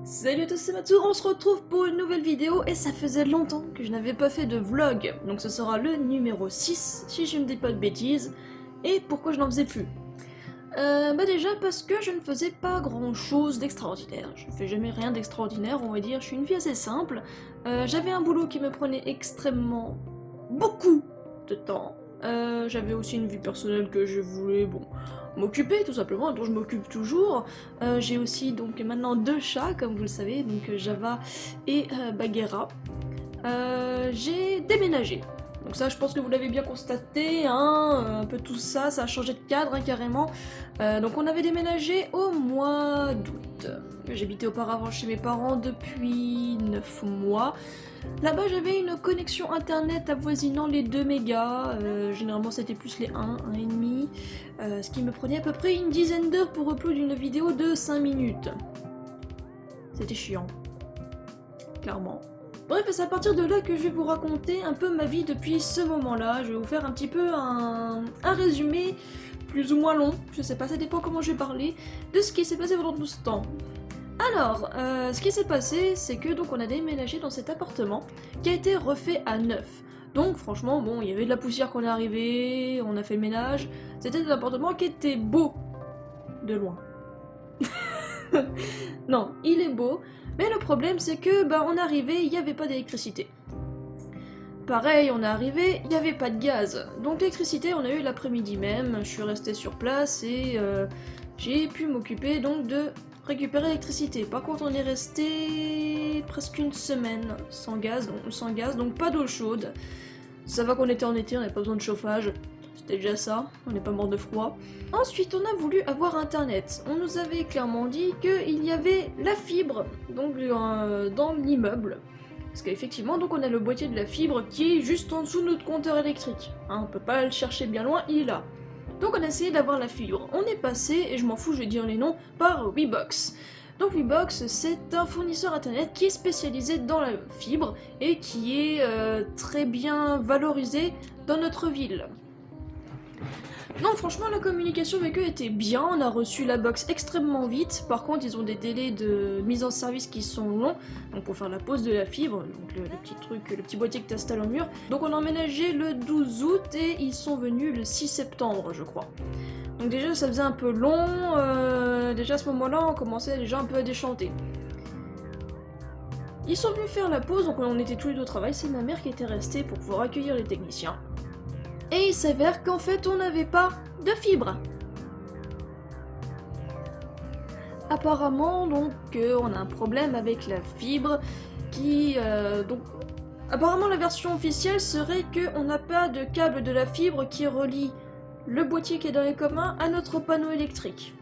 Salut à tous, c'est Matsu, on se retrouve pour une nouvelle vidéo et ça faisait longtemps que je n'avais pas fait de vlog, donc ce sera le numéro 6 si je ne dis pas de bêtises. Et pourquoi je n'en faisais plus? Déjà parce que je ne faisais pas grand chose d'extraordinaire, je fais jamais rien d'extraordinaire on va dire, je suis une fille assez simple. J'avais un boulot qui me prenait extrêmement beaucoup de temps. J'avais aussi une vie personnelle que je voulais, m'occuper tout simplement, dont je m'occupe toujours. J'ai aussi donc maintenant 2 chats, comme vous le savez, donc Java et Bagheera. J'ai déménagé. Donc ça, je pense que vous l'avez bien constaté, hein, un peu tout ça, ça a changé de cadre, hein, carrément. Donc on avait déménagé au mois d'août. J'habitais auparavant chez mes parents depuis 9 mois. Là-bas, j'avais une connexion internet avoisinant les 2 mégas, généralement c'était plus les 1, 1,5, ce qui me prenait à peu près une dizaine d'heures pour upload une vidéo de 5 minutes. C'était chiant, clairement. Bref, c'est à partir de là que je vais vous raconter un peu ma vie depuis ce moment-là. Je vais vous faire un petit peu un résumé, plus ou moins long, je sais pas, ça dépend comment je vais parler, de ce qui s'est passé pendant tout ce temps. Alors, ce qui s'est passé, c'est que donc on a déménagé dans cet appartement qui a été refait à neuf. Donc franchement, bon, il y avait de la poussière quand on est arrivé, on a fait le ménage. C'était un appartement qui était beau, de loin. Non, il est beau, mais le problème c'est que, on est arrivé, il n'y avait pas d'électricité. Pareil, on est arrivé, il n'y avait pas de gaz. Donc l'électricité, on a eu l'après-midi même, je suis restée sur place et j'ai pu m'occuper donc de récupérer l'électricité. Par contre, on est resté presque une semaine sans gaz, donc pas d'eau chaude. Ça va qu'on était en été, on n'avait pas besoin de chauffage, c'était déjà ça, on n'est pas mort de froid. Ensuite, on a voulu avoir internet. On nous avait clairement dit qu'il y avait la fibre donc dans l'immeuble. Parce qu'effectivement, donc on a le boîtier de la fibre qui est juste en dessous de notre compteur électrique. Hein, on peut pas le chercher bien loin, il est là. Donc on a essayé d'avoir la fibre. On est passé, et je m'en fous, je vais dire les noms, par WeBox. Donc WeBox, c'est un fournisseur internet qui est spécialisé dans la fibre et qui est très bien valorisé dans notre ville. Non, franchement, la communication avec eux était bien, on a reçu la box extrêmement vite. Par contre, ils ont des délais de mise en service qui sont longs, donc pour faire la pose de la fibre, donc le petit truc, le petit boîtier que tu installes au mur. Donc on a emménagé le 12 août et ils sont venus le 6 septembre, je crois. Donc déjà, ça faisait un peu long, déjà à ce moment-là, on commençait déjà un peu à déchanter. Ils sont venus faire la pause, donc on était tous les deux au travail, c'est ma mère qui était restée pour pouvoir accueillir les techniciens. Et il s'avère qu'en fait on n'avait pas de fibre. Apparemment donc on a un problème avec la fibre qui donc apparemment la version officielle serait qu'on n'a pas de câble de la fibre qui relie le boîtier qui est dans les communs à notre panneau électrique.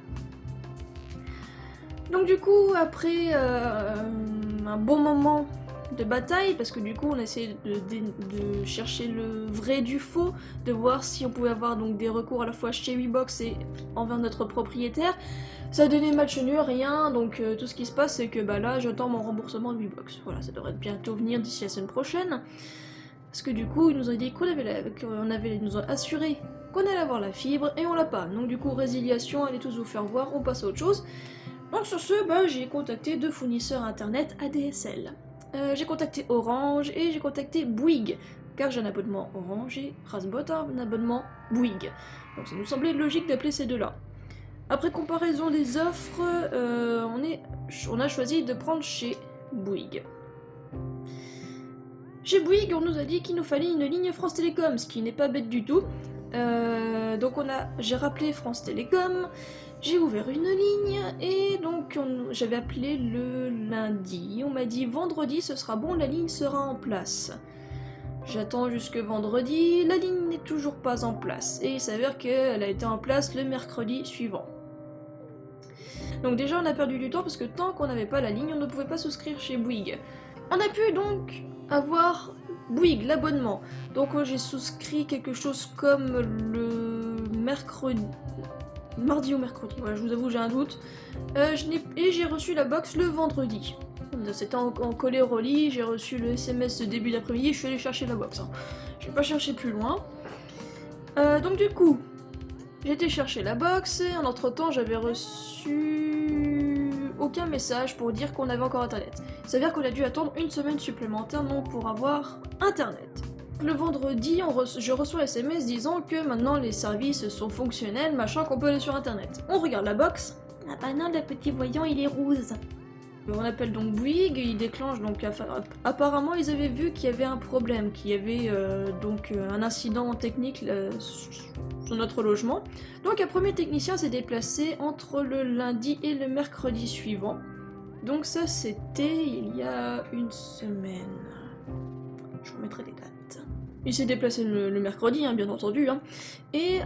Donc du coup après un bon moment de bataille, parce que du coup on a essayé de chercher le vrai du faux, de voir si on pouvait avoir donc des recours à la fois chez WeBox et envers notre propriétaire. Ça a donné match nul, rien, donc tout ce qui se passe c'est que là j'attends mon remboursement de WeBox. Voilà, ça devrait bientôt venir d'ici la semaine prochaine. Parce que du coup ils nous ont dit ils nous ont assuré qu'on allait avoir la fibre et on l'a pas. Donc du coup résiliation, allez tous vous faire voir, on passe à autre chose. Donc sur ce, j'ai contacté 2 fournisseurs internet ADSL. J'ai contacté Orange et j'ai contacté Bouygues, car j'ai un abonnement Orange et Rasbot a un abonnement Bouygues. Donc ça nous semblait logique d'appeler ces deux-là. Après comparaison des offres, on a choisi de prendre chez Bouygues. Chez Bouygues, on nous a dit qu'il nous fallait une ligne France Télécom, ce qui n'est pas bête du tout. Donc j'ai rappelé France Télécom, j'ai ouvert une ligne et donc j'avais appelé le lundi. On m'a dit vendredi ce sera bon, la ligne sera en place. J'attends jusque vendredi, la ligne n'est toujours pas en place et il s'avère qu'elle a été en place le mercredi suivant. Donc déjà on a perdu du temps parce que tant qu'on n'avait pas la ligne on ne pouvait pas souscrire chez Bouygues. On a pu donc avoir Bouygues, l'abonnement. Donc j'ai souscrit quelque chose comme le mardi ou mercredi, voilà, je vous avoue j'ai un doute. Et j'ai reçu la box le vendredi. C'était en collé-relis, j'ai reçu le SMS début d'après-midi, je suis allée chercher la box. Je vais pas chercher plus loin. Donc du coup, j'ai été chercher la box et en entre-temps j'avais reçu aucun message pour dire qu'on avait encore internet. Il s'avère qu'on a dû attendre une semaine supplémentaire donc pour avoir internet. Le vendredi, je reçois un SMS disant que maintenant les services sont fonctionnels, machin, qu'on peut aller sur internet. On regarde la box. Ah bah non, le petit voyant il est rose. On appelle donc Bouygues, il déclenche donc. Apparemment, ils avaient vu qu'il y avait un problème, qu'il y avait un incident technique sur notre logement. Donc, un premier technicien s'est déplacé entre le lundi et le mercredi suivant. Donc, ça, c'était il y a une semaine. Je remettrai les dates. Il s'est déplacé le mercredi, hein, bien entendu. Hein. Et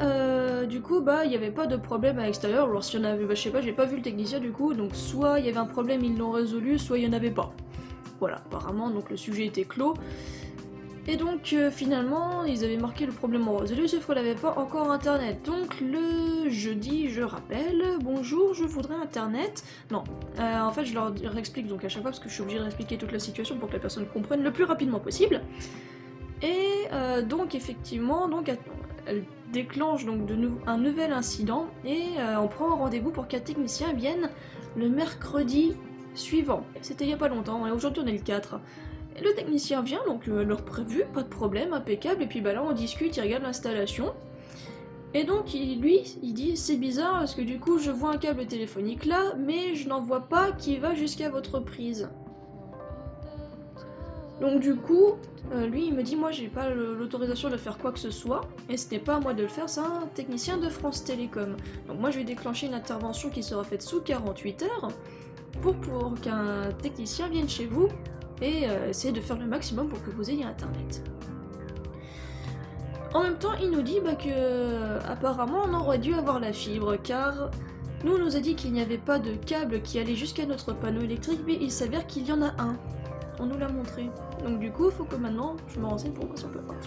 du coup, il n'y avait pas de problème à l'extérieur. Alors, s'il y en avait, je sais pas, j'ai pas vu le technicien du coup. Donc, soit il y avait un problème, ils l'ont résolu, soit il n'y en avait pas. Voilà, apparemment, donc le sujet était clos. Et donc, finalement, ils avaient marqué le problème en résolu, sauf qu'on n'avait pas encore internet. Donc, le jeudi, je rappelle, bonjour, je voudrais internet. Non, en fait, je leur explique donc à chaque fois, parce que je suis obligée de expliquer toute la situation pour que la personne comprenne le plus rapidement possible. Et donc effectivement, elle déclenche donc un nouvel incident et on prend un rendez-vous pour qu'un technicien vienne le mercredi suivant. C'était il y a pas longtemps, et aujourd'hui on est le 4. Et le technicien vient, donc l'heure prévue, pas de problème, impeccable, et puis là on discute, il regarde l'installation. Et donc il dit c'est bizarre parce que du coup je vois un câble téléphonique là, mais je n'en vois pas qui va jusqu'à votre prise. Donc du coup, lui il me dit moi j'ai pas l'autorisation de faire quoi que ce soit, et c'était pas à moi de le faire, c'est un technicien de France Télécom. Donc moi je vais déclencher une intervention qui sera faite sous 48 heures pour qu'un technicien vienne chez vous et essayer de faire le maximum pour que vous ayez internet. En même temps il nous dit que apparemment on aurait dû avoir la fibre car nous on nous a dit qu'il n'y avait pas de câble qui allait jusqu'à notre panneau électrique, mais il s'avère qu'il y en a un. On nous l'a montré. Donc du coup, il faut que maintenant, je me renseigne pour voir si on peut avoir.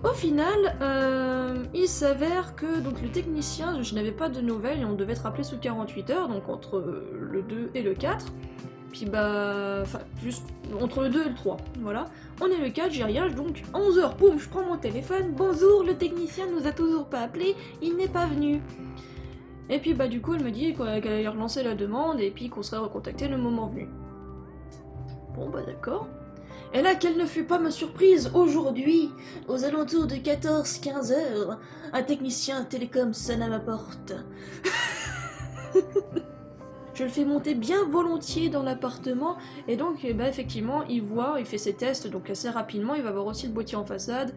Au final, il s'avère que donc, le technicien, je n'avais pas de nouvelles et on devait être rappelé sous 48 heures, donc entre le 2 et le 4. Puis juste entre le 2 et le 3, voilà. On est le 4, j'ai rien, donc 11h, boum, je prends mon téléphone, bonjour, le technicien nous a toujours pas appelé, il n'est pas venu. Et puis du coup, elle me dit qu'elle allait relancer la demande et puis qu'on serait recontacté le moment venu. Bon d'accord. Et là, quelle ne fut pas ma surprise, aujourd'hui, aux alentours de 14-15 heures, un technicien télécom sonne à ma porte. Je le fais monter bien volontiers dans l'appartement, et donc effectivement, il fait ses tests, donc assez rapidement, il va voir aussi le boîtier en façade,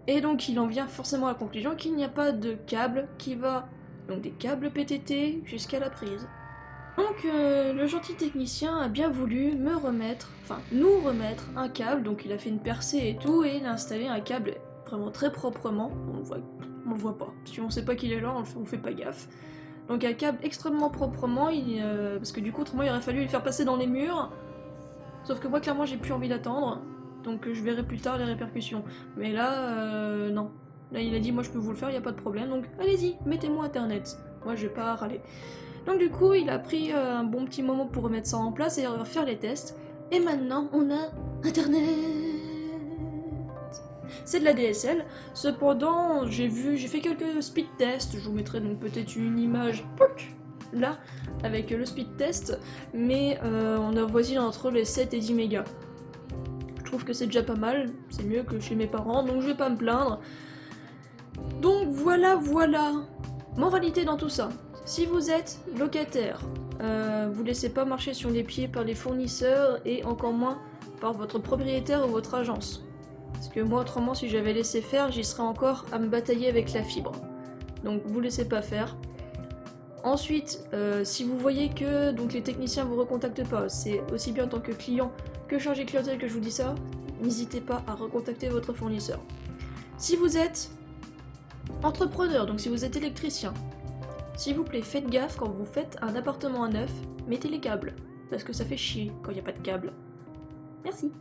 et donc il en vient forcément à la conclusion qu'il n'y a pas de câble qui va, donc des câbles PTT jusqu'à la prise. Donc le gentil technicien a bien voulu nous remettre un câble, donc il a fait une percée et tout, et il a installé un câble vraiment très proprement, on le voit pas, si on sait pas qu'il est là, on fait pas gaffe. Donc un câble extrêmement proprement, parce que du coup autrement il aurait fallu le faire passer dans les murs, sauf que moi clairement j'ai plus envie d'attendre, donc je verrai plus tard les répercussions. Mais là, non. Là il a dit moi je peux vous le faire, y a pas de problème, donc allez-y, mettez-moi internet. Moi je vais pas râler. Donc du coup, il a pris un bon petit moment pour remettre ça en place et faire les tests. Et maintenant, on a Internet. C'est de la DSL. Cependant, j'ai fait quelques speed tests. Je vous mettrai donc peut-être une image là, avec le speed test. Mais on a voisin entre les 7 et 10 mégas. Je trouve que c'est déjà pas mal. C'est mieux que chez mes parents, donc je vais pas me plaindre. Donc voilà. Moralité dans tout ça. Si vous êtes locataire, vous laissez pas marcher sur les pieds par les fournisseurs et encore moins par votre propriétaire ou votre agence. Parce que moi autrement si j'avais laissé faire, j'y serais encore à me batailler avec la fibre. Donc vous laissez pas faire. Ensuite, si vous voyez que donc, les techniciens vous recontactent pas, c'est aussi bien en tant que client que chargé clientèle que je vous dis ça, n'hésitez pas à recontacter votre fournisseur. Si vous êtes entrepreneur, donc si vous êtes électricien, s'il vous plaît, faites gaffe quand vous faites un appartement à neuf, mettez les câbles, parce que ça fait chier quand il n'y a pas de câble. Merci.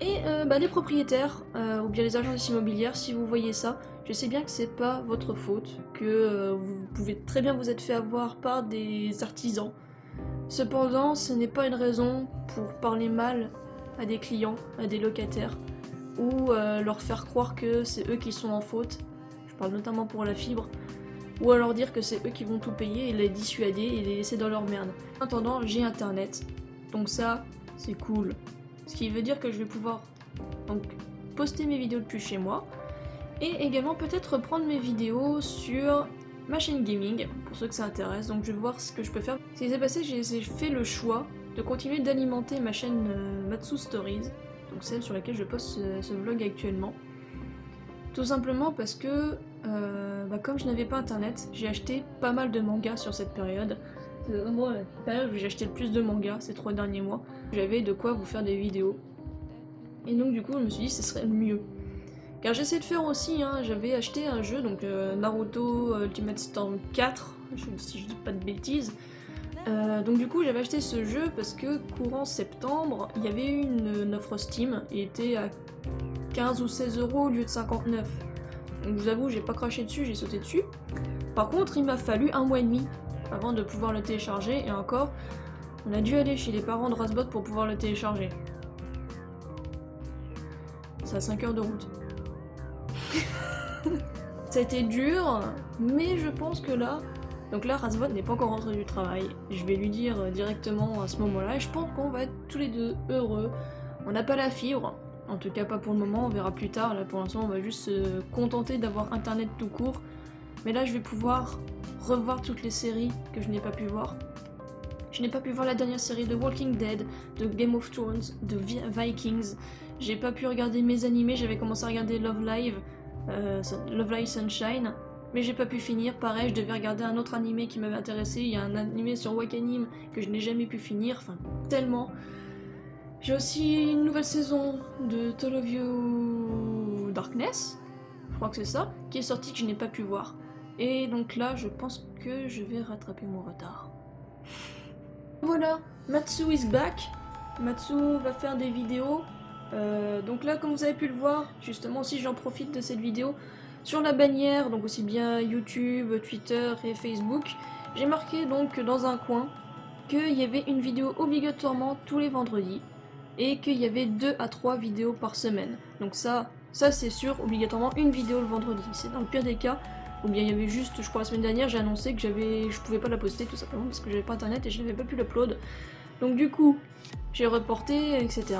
Et les propriétaires, ou bien les agences immobilières, si vous voyez ça, je sais bien que c'est pas votre faute, que vous pouvez très bien vous être fait avoir par des artisans. Cependant, ce n'est pas une raison pour parler mal à des clients, à des locataires, ou leur faire croire que c'est eux qui sont en faute. Je parle notamment pour la fibre. ou alors dire que c'est eux qui vont tout payer et les dissuader et les laisser dans leur merde. En attendant, j'ai internet, donc ça, c'est cool. Ce qui veut dire que je vais pouvoir donc poster mes vidéos depuis chez moi, et également peut-être reprendre mes vidéos sur ma chaîne gaming, pour ceux que ça intéresse, donc je vais voir ce que je peux faire. Ce qui s'est passé, j'ai fait le choix de continuer d'alimenter ma chaîne Matsu Stories, donc celle sur laquelle je poste ce vlog actuellement. Tout simplement parce que, comme je n'avais pas internet, j'ai acheté pas mal de mangas sur cette période. C'est vraiment la période où j'ai acheté le plus de mangas ces 3 derniers mois. J'avais de quoi vous faire des vidéos. Et donc du coup, je me suis dit ce serait mieux. Car j'essaie de faire aussi, hein, j'avais acheté un jeu, donc Naruto Ultimate Storm 4, si je dis pas de bêtises. Donc du coup j'avais acheté ce jeu parce que courant septembre, il y avait eu une offre Steam, il était à 15 ou 16 € au lieu de 59. Donc je vous avoue, j'ai pas craché dessus, j'ai sauté dessus. Par contre, il m'a fallu 1 mois et demi avant de pouvoir le télécharger, et encore, on a dû aller chez les parents de Rasbot pour pouvoir le télécharger. C'est à 5 heures de route. Ça a été dur, mais je pense que là... Donc là, Rasbot n'est pas encore rentré du travail. Je vais lui dire directement à ce moment-là, et je pense qu'on va être tous les deux heureux. On n'a pas la fibre, en tout cas pas pour le moment, on verra plus tard. Là pour l'instant, on va juste se contenter d'avoir internet tout court. Mais là, je vais pouvoir revoir toutes les séries que je n'ai pas pu voir. Je n'ai pas pu voir la dernière série de Walking Dead, de Game of Thrones, de Vikings. J'ai pas pu regarder mes animés, j'avais commencé à regarder Love Live Sunshine, mais j'ai pas pu finir. Pareil, je devais regarder un autre animé qui m'avait intéressé. Il y a un animé sur Wakanim que je n'ai jamais pu finir, enfin tellement. J'ai aussi une nouvelle saison de Toll of You Darkness, je crois que c'est ça, qui est sortie que je n'ai pas pu voir. Et donc là, je pense que je vais rattraper mon retard. Voilà, Matsu is back. Matsu va faire des vidéos. Donc là, comme vous avez pu le voir, justement, si j'en profite de cette vidéo, sur la bannière, donc aussi bien YouTube, Twitter et Facebook, j'ai marqué donc dans un coin qu'il y avait une vidéo obligatoirement tous les vendredis et qu'il y avait 2 à 3 vidéos par semaine. Donc ça c'est sûr, obligatoirement une vidéo le vendredi. C'est dans le pire des cas, ou bien il y avait juste, je crois la semaine dernière, j'ai annoncé que je pouvais pas la poster tout simplement parce que j'avais pas internet et je n'avais pas pu l'upload. Donc du coup, j'ai reporté, etc.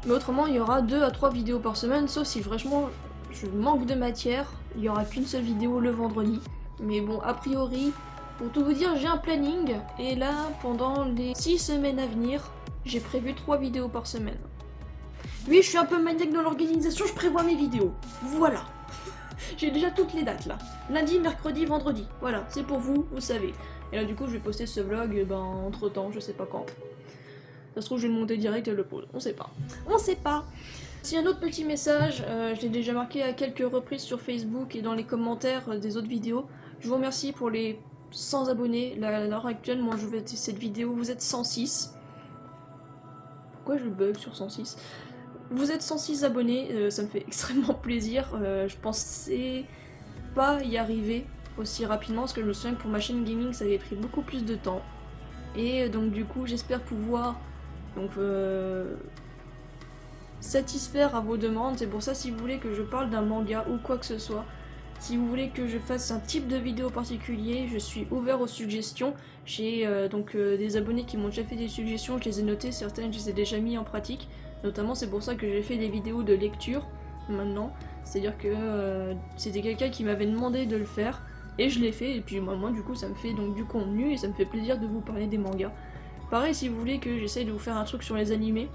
Mais autrement, il y aura 2 à 3 vidéos par semaine, sauf si franchement je manque de matière, il n'y aura qu'une seule vidéo le vendredi. Mais bon, a priori, pour tout vous dire, j'ai un planning, et là, pendant les 6 semaines à venir, j'ai prévu 3 vidéos par semaine. Oui, je suis un peu maniaque dans l'organisation, je prévois mes vidéos. Voilà. J'ai déjà toutes les dates là. Lundi, mercredi, vendredi. Voilà, c'est pour vous, vous savez. Et là, du coup, je vais poster ce vlog, entre temps, je sais pas quand. Ça se trouve, je vais le monter direct et le pose. On sait pas. On sait pas. Si un autre petit message, je l'ai déjà marqué à quelques reprises sur Facebook et dans les commentaires des autres vidéos. Je vous remercie pour les 100 abonnés. À l'heure actuelle, moi je vais cette vidéo, vous êtes 106. Pourquoi je bug sur 106 ? Vous êtes 106 abonnés, ça me fait extrêmement plaisir. Je pensais pas y arriver aussi rapidement parce que je me souviens que pour ma chaîne gaming ça avait pris beaucoup plus de temps. Et donc du coup j'espère pouvoir satisfaire à vos demandes. C'est pour ça, si vous voulez que je parle d'un manga ou quoi que ce soit, si vous voulez que je fasse un type de vidéo particulier, je suis ouvert aux suggestions. J'ai des abonnés qui m'ont déjà fait des suggestions, je les ai notées, certaines je les ai déjà mis en pratique. Notamment c'est pour ça que j'ai fait des vidéos de lecture maintenant. C'est-à-dire que c'était quelqu'un qui m'avait demandé de le faire et je l'ai fait, et puis moi du coup ça me fait donc du contenu et ça me fait plaisir de vous parler des mangas. Pareil, si vous voulez que j'essaye de vous faire un truc sur les animés,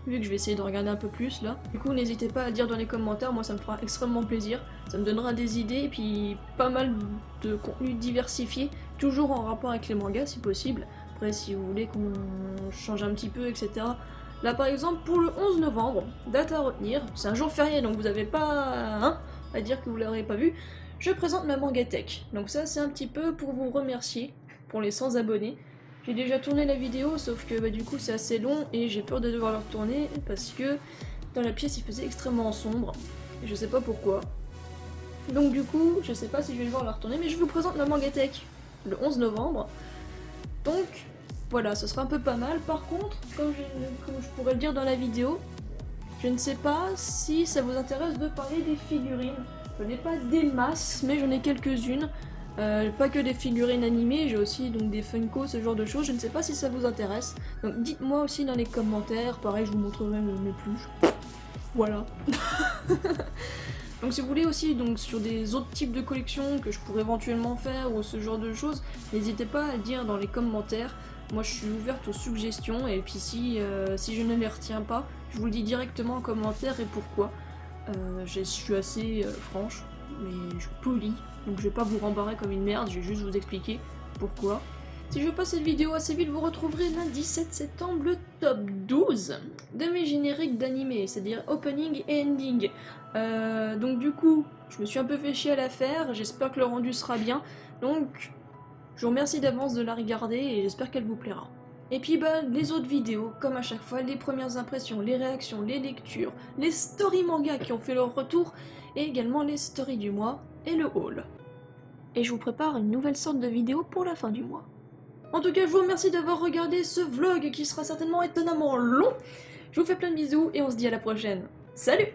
vu que je vais essayer de regarder un peu plus là. Du coup, n'hésitez pas à dire dans les commentaires, moi ça me fera extrêmement plaisir. Ça me donnera des idées et puis pas mal de contenu diversifié, toujours en rapport avec les mangas si possible. Après, si vous voulez qu'on change un petit peu, etc. Là par exemple, pour le 11 novembre, date à retenir, c'est un jour férié donc vous n'avez pas à dire que vous l'aurez pas vu, je présente ma Mangatech. Donc ça c'est un petit peu pour vous remercier pour les 100 abonnés. J'ai déjà tourné la vidéo, sauf que du coup c'est assez long et j'ai peur de devoir le retourner parce que dans la pièce il faisait extrêmement sombre et je sais pas pourquoi. Donc du coup, je sais pas si je vais devoir la retourner, mais je vous présente ma Mangatech le 11 novembre. Donc voilà, ce sera un peu pas mal. Par contre, comme je pourrais le dire dans la vidéo, Je ne sais pas si ça vous intéresse de parler des figurines. Je n'ai pas des masses, mais j'en ai quelques-unes. Pas que des figurines animées, j'ai aussi donc des Funko, ce genre de choses. Je ne sais pas si ça vous intéresse. Donc dites-moi aussi dans les commentaires. Pareil, je vous montrerai mes peluches. Voilà. Donc si vous voulez aussi donc sur des autres types de collections que je pourrais éventuellement faire ou ce genre de choses, n'hésitez pas à le dire dans les commentaires. Moi je suis ouverte aux suggestions et puis si je ne les retiens pas, je vous le dis directement en commentaire et pourquoi. Je suis assez franche, mais je suis polie, donc je vais pas vous rembarrer comme une merde, je vais juste vous expliquer pourquoi. Si je passe cette vidéo assez vite, vous retrouverez lundi 7 septembre le top 12 de mes génériques d'animé, c'est-à-dire opening et ending. Donc du coup, je me suis un peu fait chier à la faire, j'espère que le rendu sera bien, donc je vous remercie d'avance de la regarder et j'espère qu'elle vous plaira. Et puis bah, les autres vidéos, comme à chaque fois, les premières impressions, les réactions, les lectures, les stories manga qui ont fait leur retour, et également les stories du mois et le haul. Et je vous prépare une nouvelle sorte de vidéo pour la fin du mois. En tout cas, je vous remercie d'avoir regardé ce vlog qui sera certainement étonnamment long. Je vous fais plein de bisous et on se dit à la prochaine. Salut!